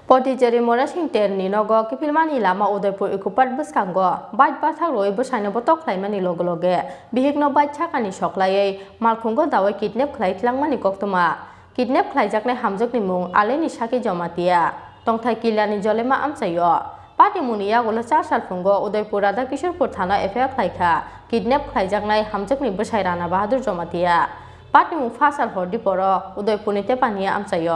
Patichari Murasing terni Nogo Kiphilmani Lamao Diporo ikupat buskango bait bathak roi busaino botok Khlaijakmani loge bihikno Patichari soklai malkhungo dawai Kidnap Khlaijakmani koktoma Kidnap Khlaijaknai hamjakni mung aleni saki jomatia tongthai Killa ni Jolema Amchai Pati munia golo 4 sal fungo Diporo da Kishorpur thana FIR Khlaikha Kidnap Khlaijaknai hamjakni busai rana bahadur jomatia Pati mung 5 sal hor Diporo Diporo ni tepania Amchai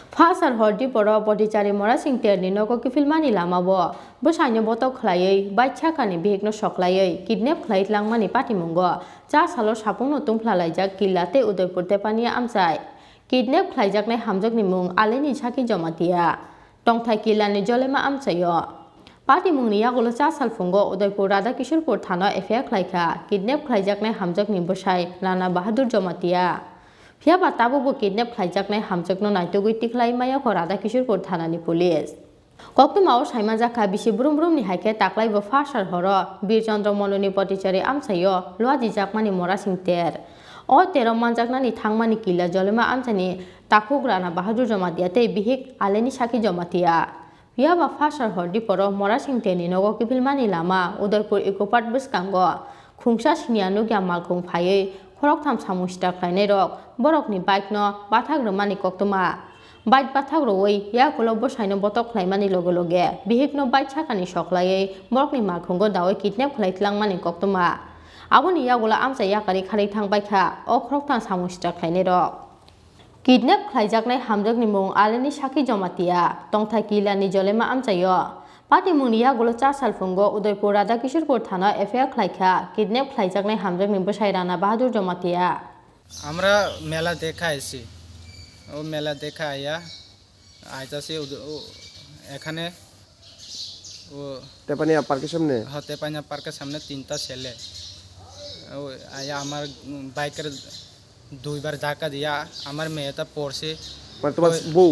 Fasal hor Diporo Patichari Murasing terni Nogo Kiphilmani Lamao busaino botok Khlaiai Patichari bihikno soklai Kidnap Khlaijakmani pati mungo 4 salo sapungno tungphalaijak Killa te Diporo tepania Amchai Kidnap Khlaijaknai hamjakni mung aleni saki jomatia tongthai Killa ni Jolema Amchai Pati mungni yagolo 4 sal fungo Diporo da Kishorpur thana FIR Khlaikha Kidnap Khlaijaknai hamjakni busai rana bahadur jomatia Fiaba tabubo Kidnap Khlaijaknai hamjakno naitugui tiklai maya Khorang Kishorpur thanani police Koktomao Khlaijakha bisi brum ni haike taklai bo fasal horo Birchandra Mononi Patichari Amchai loaji jakmani Murasing ter O tero manjaknani thangmani Killa Jolema Amchani takugrana bahadur jomatia te bihik aleni saki jomatia Fiaba fasal hor Diporo Murasing terni Nogo Kiphilmani lama Diporo ikupat buskango khungsa sinianu gya malkhung phaiye Khorok tham samusta khlainai rok borokni bike no bathak romani koktoma bike bathak roi ya kolo bosaino botok khlaimani loge bihikno bike chakani soklai borokni malkhungo dawai Kidnap Khlaijakmani koktoma aboni ya gola Amchai yakari khari thang baikha o khorok tham samusta khlainai rok Kidnap Khlaijaknai hamjakni mung aleni saki jomatia tongthai Killa ni Jolema Amchai Pati munia golo 4 sal fungo Diporo da Kishorpur thana FIR Khlaikha Kidnap Khlaijaknai hamjakni busai rana bahadur jomatia আমরা মেলা দেখা আইছি ও মেলা দেখা আয়া আইতাছি এখানে ও তেপানিয়া পার্কের সামনে হ্যাঁ তেপানিয়া পার্কের সামনে 3টা ছেলে ও আয়া আমার বাইকের দুইবার ধাক্কা দিয়া আমার মেয়েটা পড়ছে মানে তোমার বউ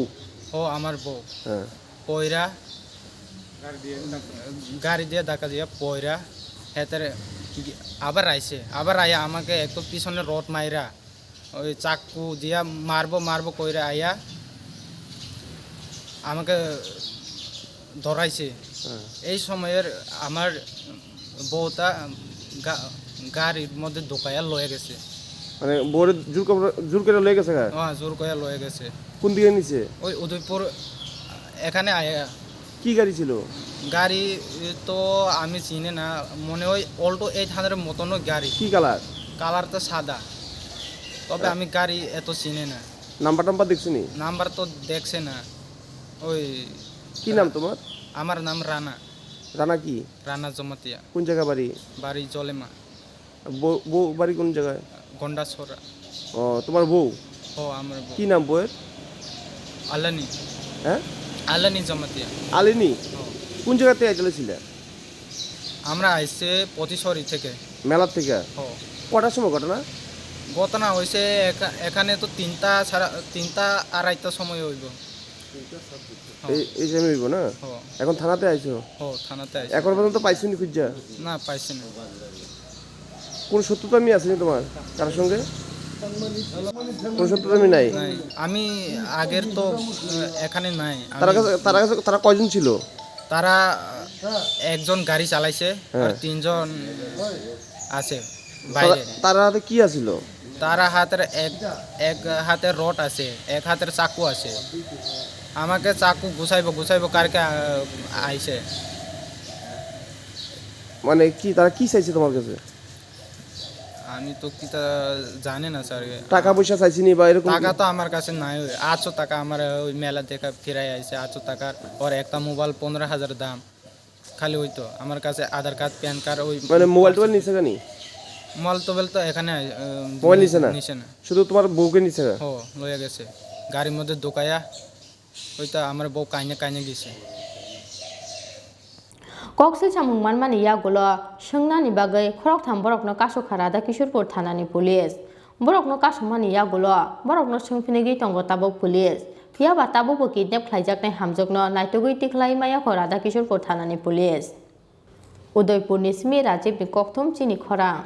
ও আমার বউ হ্যাঁ পয়রা গাড়ি দিয়ে ধাক্কা দিয়া পয়রা হেতার আবার আয়া আমাকে একটু পিছনে রড মাইরা ওই চাকু দিয়া মারবো কইরা আয়া আমাকে ধরাইছে এই সময়ের আমার বউটা গাড়ির মধ্যে ঢোকায়া লয়ে গেছে মানে বউরে জোর করে লয়ে গেছে হ্যাঁ জোর করে লয়ে গেছে কোন দিকে নিছে ওই উদয়পুর এখানে আয়া কি গাড়ি ছিল গাড়ি তো আমি চিনি না মনে হয় অল্টো 800 মতনও গাড়ি কি কালার তো সাদা তবে আমি গাড়ি এত চিনি না নাম্বার দেখছিনি নাম্বার তো দেখছে না ওই কি নাম তোমার আমার নাম রানা কি রানা জমাতিয়া কোন জায়গা বাড়ি জলেমা বউ বাড়ি কোন জায়গায় গন্ডাছড়া ও তোমার বউ ও আমার বউ কি নাম বউয়ের আলানি হ্যাঁ আলানি জমাতিয়া আলিনি কোন জায়গাতে আইছিল আমরা আইছে পতিশরি থেকে মেলা থেকে কটার সময় ঘটনা হয়েছে এখানে তো 3টা আড়াইটা সময় হইব এই সময় হইব না এখন থানাতে আইছো থানাতে আইছি এখন পর্যন্ত পাইছনি খুঁজা না পাইছি না কোন সত্যতা আমি আসেনি তোমার কার সঙ্গে কোন সত্যতা আমি নাই আমি আগের তো এখানে নাই তারা কয়জন ছিল তারা একজন গাড়ি চালাইছে আর 3 জন আছে বাইরে তার হাতে কি আছিল তারা হাতের এক হাতে রড আছে এক হাতের চাকু আছে আমাকে চাকু গুছাইবো কারকে আইছে মানে কি তারা কি চাইছে তোমার কাছে আমি তো কিটা জানি না স্যার টাকা পয়সা চাইছিনি বা এরকম টাকা তো আমার কাছে নাই 800 টাকা আমার ওই মেলা দেখা ফিরাই আইছে 800 টাকার আর একটা মোবাইল 15000 দাম খালি হইতো আমার কাছে আধার কার্ড প্যান কার্ড ওই মানে মোবাইল নিছে গানি মোবাইল তো এখানে মোবাইল নিছে না শুধু তোমার বউকে নিছে লয়ে গেছে গাড়ির মধ্যে ঢোকায়া ওইটা আমার বউ কাইনে গেছে Koksil samung manmani yagolo shengnani bagai khorok tham borokno kaso kharada Kishorpur thanani police borokno kasomani yagolo borokno sengphinegi tongo tabok police Fiaba tabubo Kidnap Khlaijaknai hamjakno naitugui tiklai maya Khorang Kishorpur thanani police Diporo ni Smi Rajib ni kokthom Chini Khorang